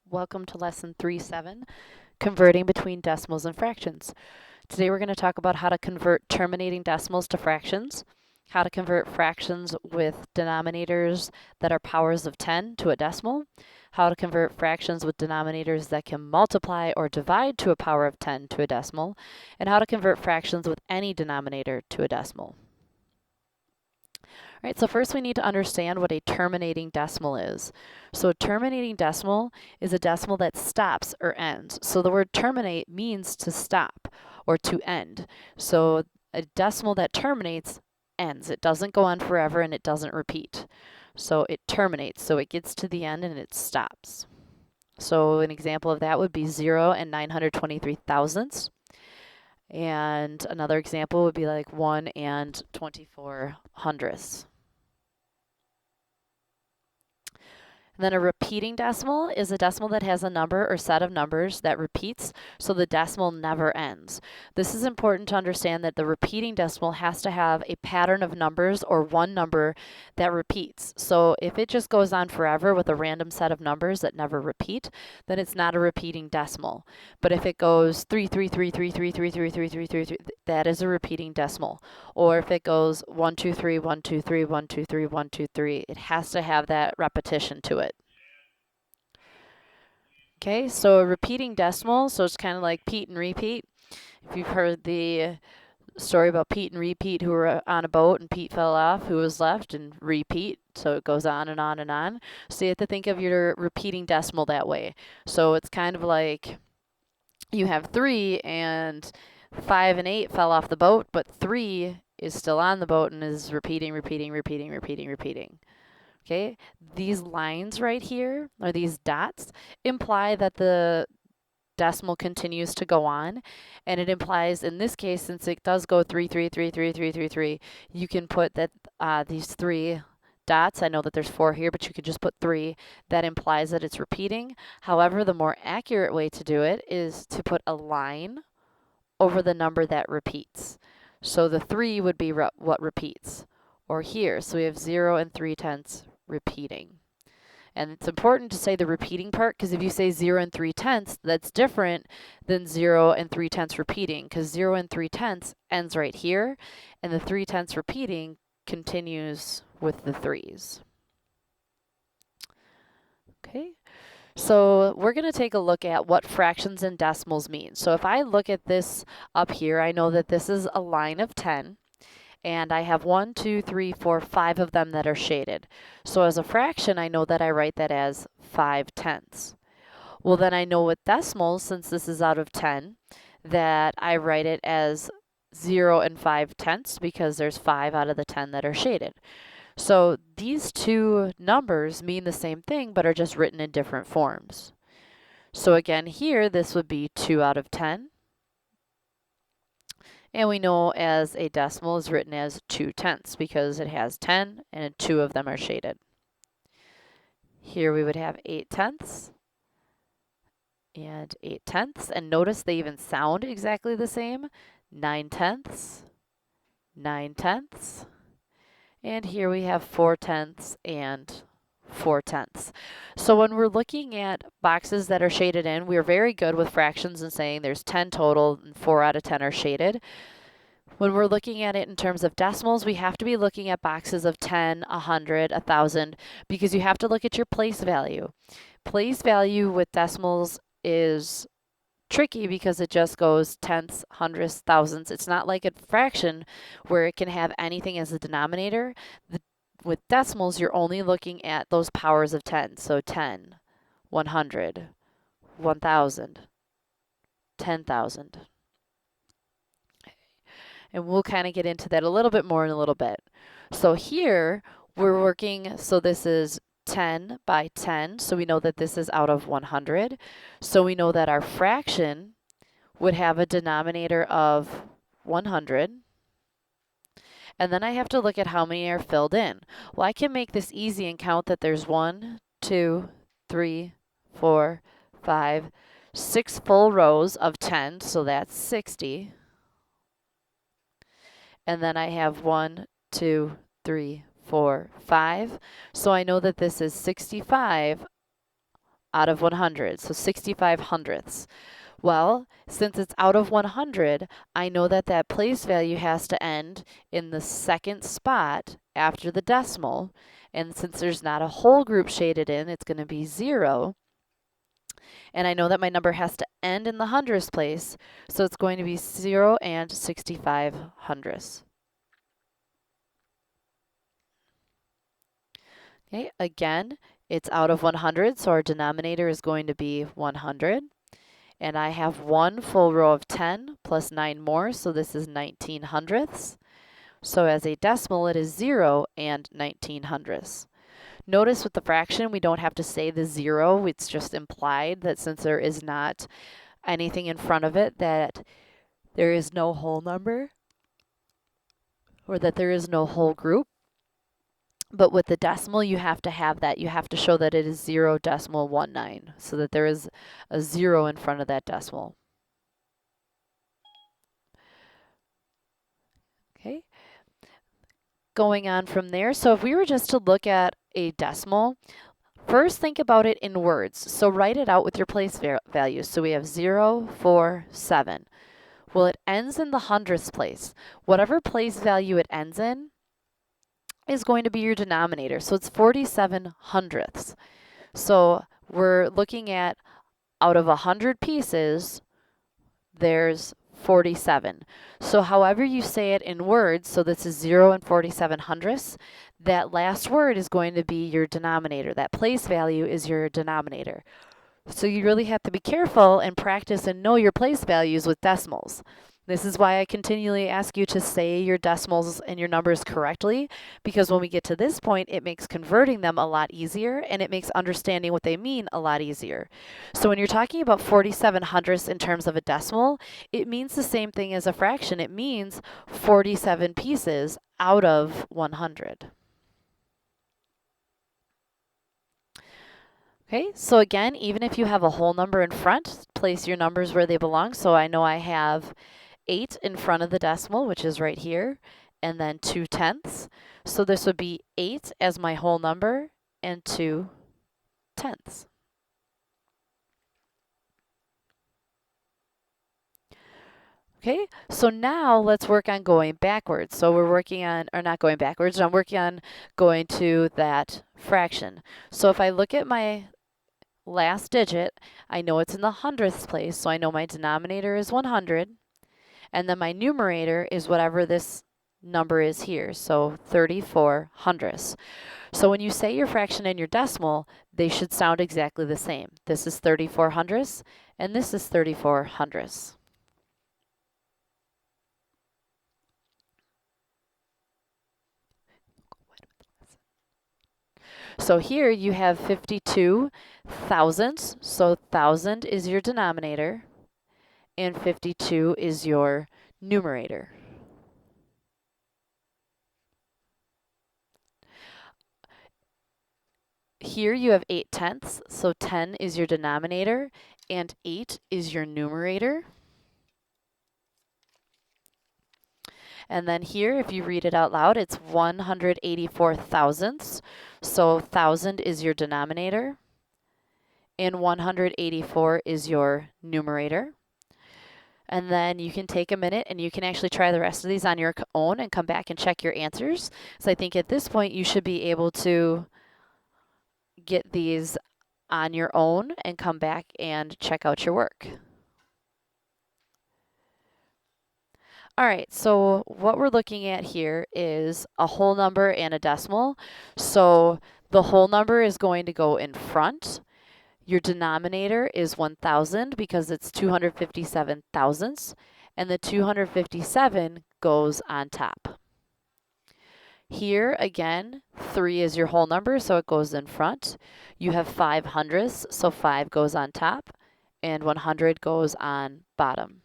Welcome to Lesson 3.7, Converting Between Decimals and Fractions. Today we're going to talk about how to convert terminating decimals to fractions, how to convert fractions with denominators that are powers of 10 to a decimal, how to convert fractions with denominators that can multiply or divide to a power of 10 to a decimal, and how to convert fractions with any denominator to a decimal. All right, so first we need to understand what a terminating decimal is. So a terminating decimal is a decimal that stops or ends. So the word terminate means to stop or to end. So a decimal that terminates ends. It doesn't go on forever and it doesn't repeat. So it terminates. So it gets to the end and it stops. So an example of that would be 0 and 923 thousandths. And another example would be like 1 and 24 hundredths. And then a repeating decimal is a decimal that has a number or set of numbers that repeats, so the decimal never ends. This is important to understand that the repeating decimal has to have a pattern of numbers or one number that repeats. So if it just goes on forever with a random set of numbers that never repeat, then it's not a repeating decimal. But if it goes 33333333333, that is a repeating decimal. Or if it goes 123 123 123 123, it has to have that repetition to it. Okay, so a repeating decimal, so it's kind of like Pete and repeat. If you've heard the story about Pete and repeat who were on a boat and Pete fell off, who was left, and repeat, so it goes on and on and on. So you have to think of your repeating decimal that way. So it's kind of like you have 3 and 5 and 8 fell off the boat, but 3 is still on the boat and is repeating. Okay, these lines right here, or these dots, imply that the decimal continues to go on, and it implies, in this case, since it does go 3333333, you can put that these 3 dots, I know that there's 4 here, but you could just put 3, that implies that it's repeating. However, the more accurate way to do it is to put a line over the number that repeats. So the 3 would be what repeats. Or here, so we have 0 and 3/10 repeating. And it's important to say the repeating part, because if you say 0 and 3/10, that's different than 0 and 3/10 repeating, because 0 and 3/10 ends right here, and the 3/10 repeating continues with the 3's. Okay, so we're going to take a look at what fractions and decimals mean. So if I look at this up here, I know that this is a line of 10. And I have 1, 2, 3, 4, 5 of them that are shaded. So as a fraction, I know that I write that as 5/10. Well, then I know with decimals, since this is out of 10, that I write it as 0 and 5/10 because there's 5 out of the 10 that are shaded. So these two numbers mean the same thing, but are just written in different forms. So again, here, this would be 2 out of 10. And we know as a decimal is written as 2/10 because it has 10 and 2 of them are shaded. Here we would have 8/10 and 8/10, and notice they even sound exactly the same. 9/10, 9/10, and here we have 4/10 and 4/10. So when we're looking at boxes that are shaded in, we're very good with fractions and saying there's 10 total and 4 out of 10 are shaded. When we're looking at it in terms of decimals, we have to be looking at boxes of 10, 100, 1,000, because you have to look at your place value. Place value with decimals is tricky because it just goes tenths, hundredths, thousandths. It's not like a fraction where it can have anything as a denominator. With decimals, you're only looking at those powers of 10. So 10, 100, 1,000, 10,000. And we'll kind of get into that a little bit more in a little bit. So here, we're working, so this is 10 by 10, so we know that this is out of 100. So we know that our fraction would have a denominator of 100. And then I have to look at how many are filled in. Well, I can make this easy and count that there's 1, 2, 3, 4, 5, 6 full rows of 10, so that's 60. And then I have 1, 2, 3, 4, 5. So I know that this is 65 out of 100, so 65 hundredths. Well, since it's out of 100, I know that that place value has to end in the second spot after the decimal. And since there's not a whole group shaded in, it's going to be 0. And I know that my number has to end in the hundredths place, so it's going to be 0 and 65 hundredths. Okay, again, it's out of 100, so our denominator is going to be 100. And I have one full row of 10 plus 9 more, so this is 19 hundredths. So as a decimal, it is 0 and 19 hundredths. Notice with the fraction, we don't have to say the 0. It's just implied that since there is not anything in front of it, that there is no whole number or that there is no whole group. But with the decimal, you have to have that. You have to show that it is 0.19, so that there is a 0 in front of that decimal. Okay. Going on from there, so if we were just to look at a decimal, first think about it in words. So write it out with your place values. So we have 0, 4, 7. Well, it ends in the hundredths place. Whatever place value it ends in is going to be your denominator. So it's 47 hundredths. So we're looking at out of 100 pieces, there's 47. So however you say it in words, so this is 0 and 47 hundredths, that last word is going to be your denominator. That place value is your denominator. So you really have to be careful and practice and know your place values with decimals. This is why I continually ask you to say your decimals and your numbers correctly, because when we get to this point, it makes converting them a lot easier and it makes understanding what they mean a lot easier. So when you're talking about 47 hundredths in terms of a decimal, it means the same thing as a fraction. It means 47 pieces out of 100. Okay, so again, even if you have a whole number in front, place your numbers where they belong. So I know I have 8 in front of the decimal, which is right here, and then 2 tenths. So this would be 8 as my whole number and 2 tenths. Okay, so now let's work on going backwards. So we're working on, or not going backwards, I'm working on going to that fraction. So if I look at my last digit, I know it's in the hundredths place, so I know my denominator is 100, and then my numerator is whatever this number is here, so 34 hundredths. So when you say your fraction and your decimal, they should sound exactly the same. This is 34 hundredths, and this is 34 hundredths. So here you have 52 thousandths, so 1,000 is your denominator, and 52 is your numerator. Here you have 8 tenths, so 10 is your denominator, and 8 is your numerator. And then here, if you read it out loud, it's 184 thousandths. So 1,000 is your denominator, and 184 is your numerator. And then you can take a minute and you can actually try the rest of these on your own and come back and check your answers. So I think at this point you should be able to get these on your own and come back and check out your work. All right, so what we're looking at here is a whole number and a decimal. So the whole number is going to go in front. Your denominator is 1,000 because it's 257 thousandths, and the 257 goes on top. Here, again, 3 is your whole number, so it goes in front. You have 5 hundredths, so 5 goes on top, and 100 goes on bottom.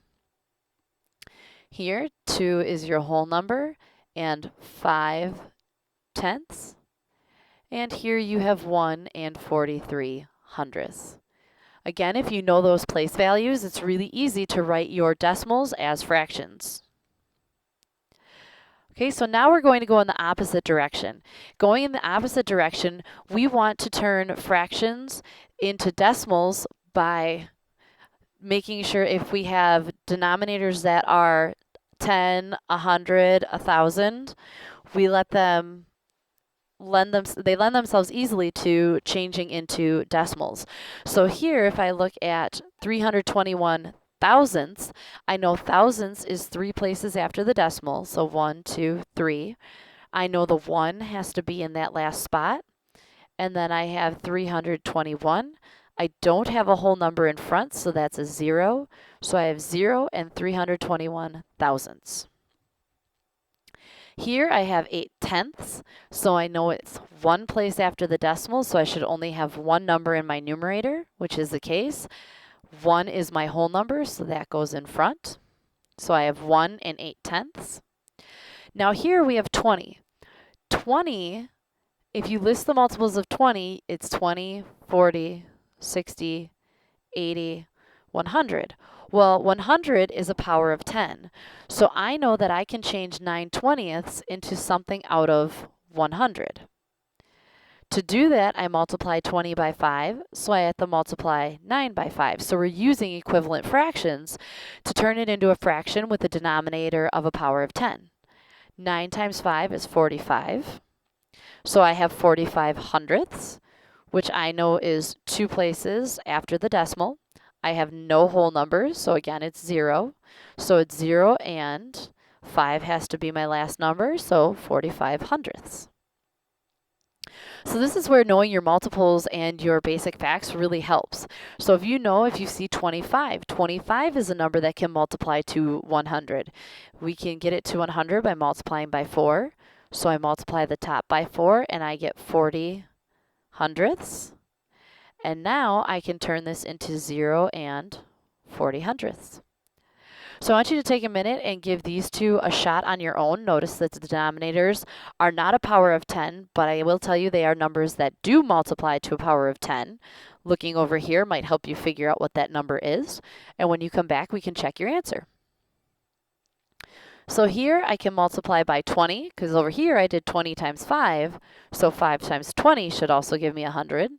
Here, 2 is your whole number, and 5 tenths. And here you have 1 and 43 hundredths. Again, if you know those place values, it's really easy to write your decimals as fractions. Okay, so now we're going to go in the opposite direction. Going in the opposite direction, we want to turn fractions into decimals by making sure if we have denominators that are 10, 100, 1,000, we let them lend themselves easily to changing into decimals. So here, if I look at 321 thousandths, I know thousandths is 3 places after the decimal, so 1, 2, 3. I know the 1 has to be in that last spot, and then I have 321. I don't have a whole number in front, so that's a 0. So I have 0 and 321 thousandths. Here I have 8 tenths, so I know it's 1 place after the decimal, so I should only have 1 number in my numerator, which is the case. 1 is my whole number, so that goes in front. So I have 1 and 8 tenths. Now here we have 20. 20, if you list the multiples of 20, it's 20, 40, 60, 80, 100. Well, 100 is a power of 10. So I know that I can change 9/20ths into something out of 100. To do that, I multiply 20 by 5, so I have to multiply 9 by 5. So we're using equivalent fractions to turn it into a fraction with a denominator of a power of 10. 9 times 5 is 45. So I have 45 hundredths, which I know is 2 places after the decimal. I have no whole numbers, so again, it's 0. So it's 0 and 5 has to be my last number, so 45 hundredths. So this is where knowing your multiples and your basic facts really helps. So if you see 25, 25 is a number that can multiply to 100. We can get it to 100 by multiplying by 4. So I multiply the top by 4 and I get 40 hundredths. And now I can turn this into 0 and 40 hundredths. So I want you to take a minute and give these two a shot on your own. Notice that the denominators are not a power of 10, but I will tell you they are numbers that do multiply to a power of 10. Looking over here might help you figure out what that number is. And when you come back, we can check your answer. So here I can multiply by 20, because over here I did 20 times 5, so 5 times 20 should also give me 100.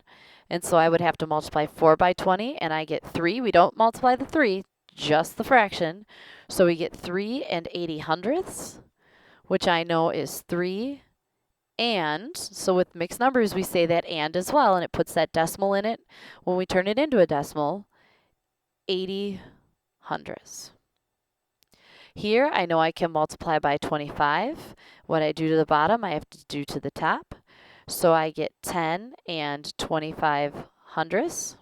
And so I would have to multiply 4 by 20, and I get 3. We don't multiply the 3, just the fraction. So we get 3 and 80 hundredths, which I know is 3 and, so with mixed numbers we say that and as well, and it puts that decimal in it. When we turn it into a decimal, 80 hundredths. Here, I know I can multiply by 25. What I do to the bottom, I have to do to the top. So I get 10 and 25 hundredths.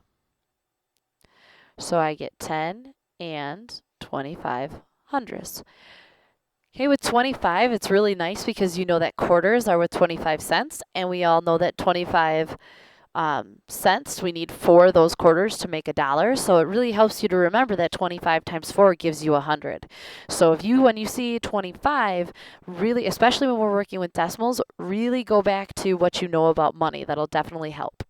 So I get 10 and 25 hundredths. Okay, with 25, it's really nice because you know that quarters are with 25 cents, and we all know that 25 cents, we need 4 of those quarters to make $1. So it really helps you to remember that 25 times 4 gives you 100. So when you see 25, really, especially when we're working with decimals, really go back to what you know about money. That'll definitely help.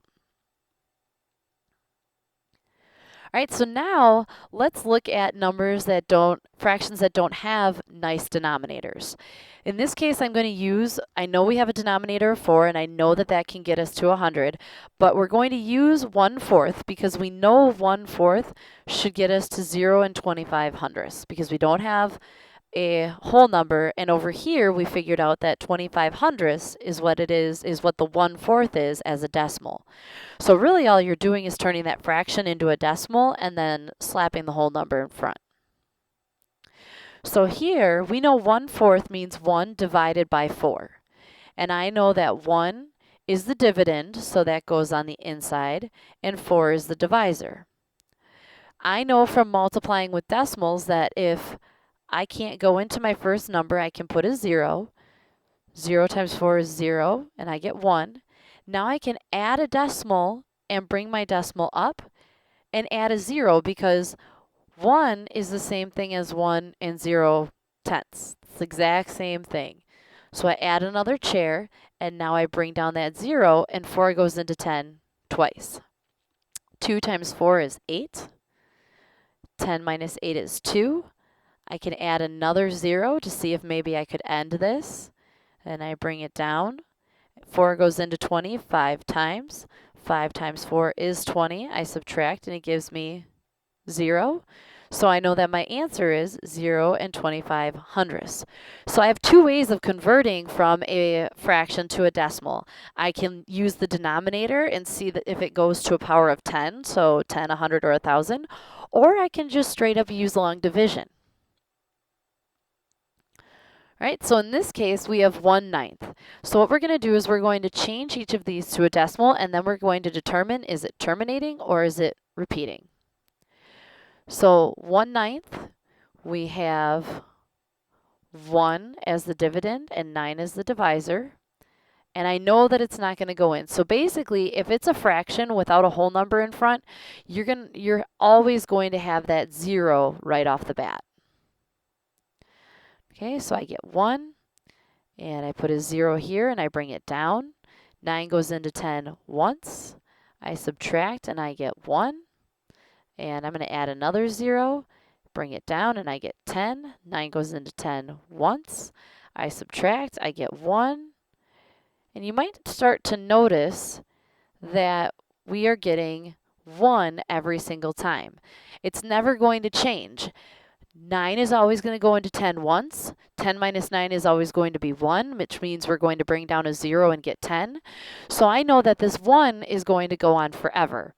All right, so now let's look at fractions that don't have nice denominators. In this case, I know we have a denominator of 4, and I know that that can get us to 100, but we're going to use 1/4 because we know 1/4 should get us to 0 and 25 hundredths because we don't have a whole number, and over here we figured out that 25 hundredths is what the 1/4 is as a decimal. So really all you're doing is turning that fraction into a decimal and then slapping the whole number in front. So here we know 1/4 means 1 divided by 4. And I know that 1 is the dividend, so that goes on the inside, and 4 is the divisor. I know from multiplying with decimals that if I can't go into my first number, I can put a 0. 0 times 4 is 0, and I get 1. Now I can add a decimal and bring my decimal up and add a 0 because 1 is the same thing as 1 and 0 tenths. It's the exact same thing. So I add another chair, and now I bring down that 0, and 4 goes into 10 twice. 2 times 4 is 8. 10 minus 8 is 2. I can add another 0 to see if maybe I could end this. And I bring it down. 4 goes into 20 5 times. 5 times 4 is 20. I subtract and it gives me 0. So I know that my answer is 0 and 25 hundredths. So I have two ways of converting from a fraction to a decimal. I can use the denominator and see that if it goes to a power of 10, so 10, 100, or 1,000, or I can just straight up use long division. Right, so in this case, we have 1/9. So what we're going to do is we're going to change each of these to a decimal, and then we're going to determine, is it terminating or is it repeating? So 1/9, we have 1 as the dividend and 9 as the divisor. And I know that it's not going to go in. So basically, if it's a fraction without a whole number in front, you're always going to have that 0 right off the bat. Okay, so I get 1, and I put a 0 here, and I bring it down. 9 goes into 10 once. I subtract, and I get 1. And I'm going to add another 0, bring it down, and I get 10. 9 goes into 10 once. I subtract, I get 1. And you might start to notice that we are getting 1 every single time. It's never going to change. 9 is always going to go into 10 once. 10 minus 9 is always going to be 1, which means we're going to bring down a 0 and get 10. So I know that this 1 is going to go on forever.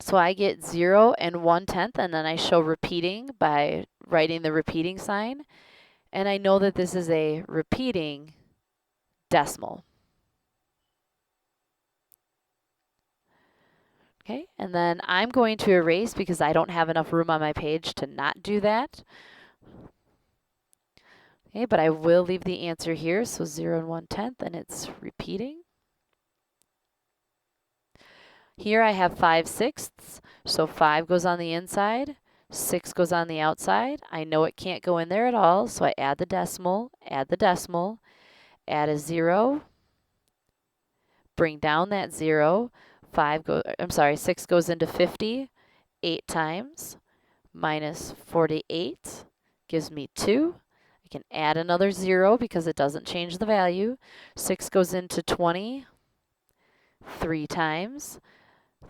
So I get 0 and 1/10, and then I show repeating by writing the repeating sign. And I know that this is a repeating decimal. Okay, and then I'm going to erase because I don't have enough room on my page to not do that. Okay, but I will leave the answer here, so 0 and 1/10, and it's repeating. Here I have 5/6, so 5 goes on the inside, 6 goes on the outside. I know it can't go in there at all, so I add the decimal, add a 0, bring down that 0. 6 goes into 50 8 times, minus 48 gives me 2. I can add another 0 because it doesn't change the value. 6 goes into 20 3 times.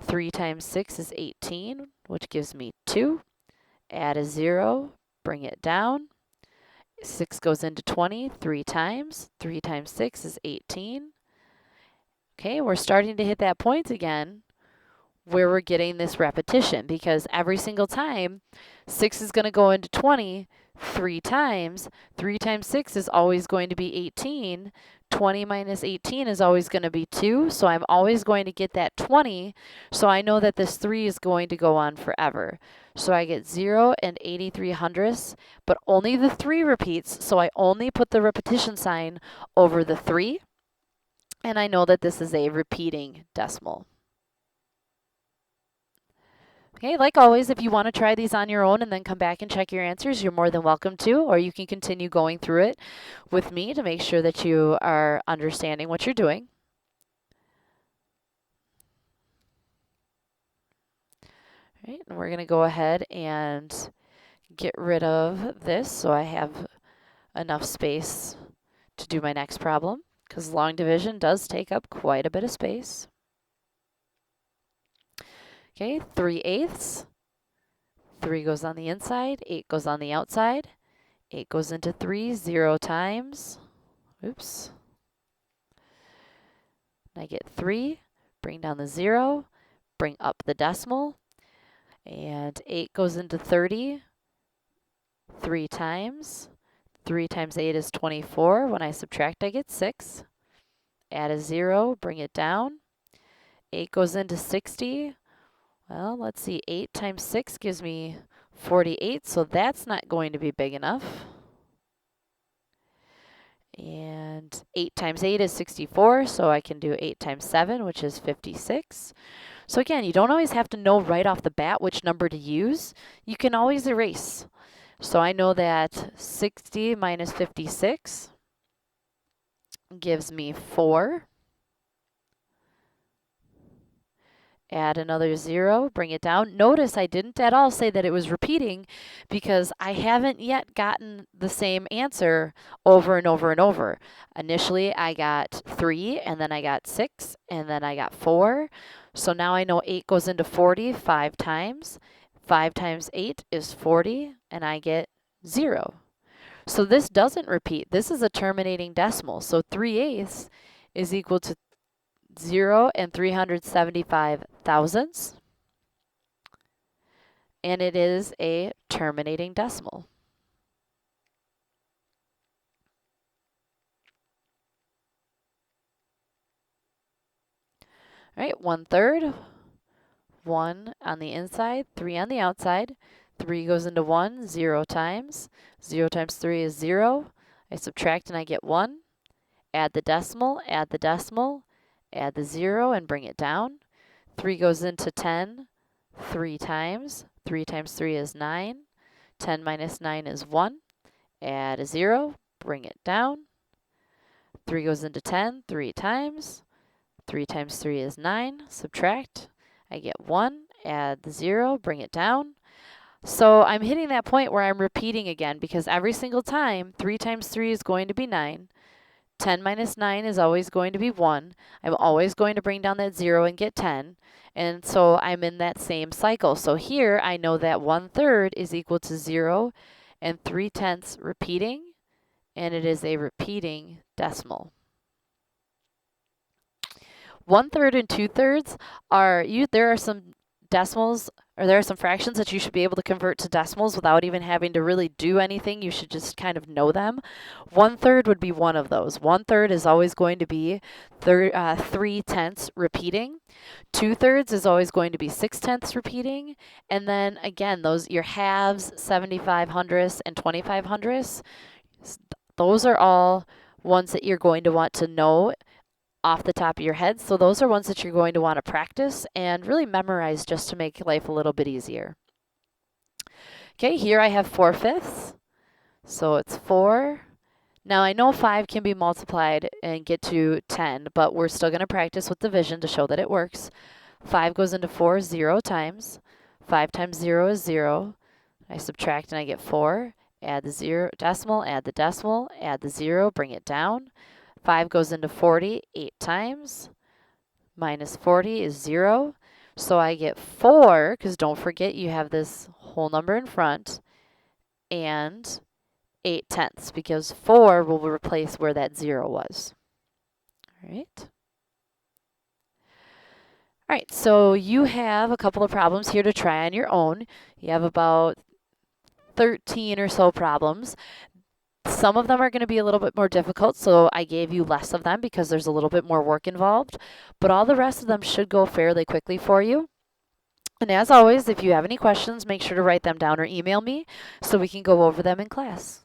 3 times 6 is 18, which gives me 2. Add a 0, bring it down. 6 goes into 20 3 times. 3 times 6 is 18. Okay, we're starting to hit that point again where we're getting this repetition, because every single time 6 is going to go into 20 3 times. 3 times 6 is always going to be 18. 20 minus 18 is always going to be 2, so I'm always going to get that 20, so I know that this 3 is going to go on forever. So I get 0 and 83 hundredths, but only the 3 repeats, so I only put the repetition sign over the 3, and I know that this is a repeating decimal. Okay, like always, if you want to try these on your own and then come back and check your answers, you're more than welcome to, or you can continue going through it with me to make sure that you are understanding what you're doing. All right, and we're going to go ahead and get rid of this so I have enough space to do my next problem, because long division does take up quite a bit of space. Okay, 3/8. 3 goes on the inside, 8 goes on the outside. 8 goes into 3 0 times. Oops. I get 3, bring down the 0, bring up the decimal, and 8 goes into 30 3 times. 3 times 8 is 24. When I subtract, I get 6. Add a 0, bring it down. 8 goes into 60. Well, let's see, 8 times 6 gives me 48, so that's not going to be big enough. And 8 times 8 is 64, so I can do 8 times 7, which is 56. So again, you don't always have to know right off the bat which number to use. You can always erase. So I know that 60 minus 56 gives me 4. add another 0, bring it down. Notice I didn't at all say that it was repeating because I haven't yet gotten the same answer over and over and over. Initially, I got 3, and then I got 6, and then I got 4. So now I know 8 goes into 40 5 times. 5 times 8 is 40, and I get 0. So this doesn't repeat. This is a terminating decimal. So 3/8 is equal to 0 and 375 thousandths. And it is a terminating decimal. All right, 1/3. 1 on the inside, 3 on the outside. 3 goes into 1 0 times. 0 times 3 is 0. I subtract and I get 1. Add the decimal, add the decimal, add the 0 and bring it down. 3 goes into 10 3 times. 3 times 3 is 9. 10 minus 9 is 1. Add a 0, bring it down. 3 goes into 10 3 times. 3 times 3 is 9. Subtract. I get 1, add the 0, bring it down. So I'm hitting that point where I'm repeating again because every single time 3 times 3 is going to be 9. 10 minus 9 is always going to be 1. I'm always going to bring down that 0 and get 10. And so I'm in that same cycle. So here I know that 1/3 is equal to 0 and 3/10 repeating, and it is a repeating decimal. 1/3 and 2/3 are, there are some decimals, or there are some fractions that you should be able to convert to decimals without even having to really do anything. You should just kind of know them. 1/3 would be one of those. 1/3 is always going to be 3/10 repeating. 2/3 is always going to be 6/10 repeating. And then again, those, your halves, 75 hundredths, and 25 hundredths, those are all ones that you're going to want to know off the top of your head. So those are ones that you're going to want to practice and really memorize just to make life a little bit easier. Okay, here I have 4/5. So it's 4. Now I know 5 can be multiplied and get to 10, but we're still going to practice with division to show that it works. 5 goes into 4 0 times. 5 times 0 is 0. I subtract and I get 4. Add the 0 decimal, add the decimal, add the 0, bring it down. 5 goes into 40 8 times. Minus 40 is 0. So I get 4, because don't forget you have this whole number in front, and 8/10, because 4 will replace where that 0 was. All right. All right, so you have a couple of problems here to try on your own. You have about 13 or so problems. Some of them are going to be a little bit more difficult, so I gave you less of them because there's a little bit more work involved, but all the rest of them should go fairly quickly for you. And as always, if you have any questions, make sure to write them down or email me so we can go over them in class.